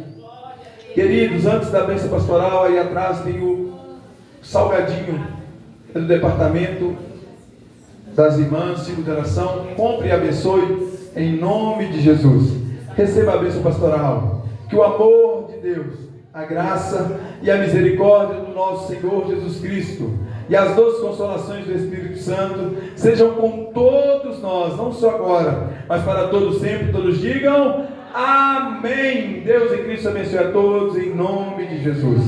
[SPEAKER 9] Queridos, antes da bênção pastoral, aí atrás tem o salgadinho do departamento das irmãs, ciclo de oração. Compre e abençoe em nome de Jesus. Receba a bênção pastoral. Que o amor de Deus, a graça e a misericórdia do nosso Senhor Jesus Cristo e as doces consolações do Espírito Santo sejam com todos nós, não só agora, mas para todos sempre. Todos digam amém. Deus em Cristo abençoe a todos em nome de Jesus.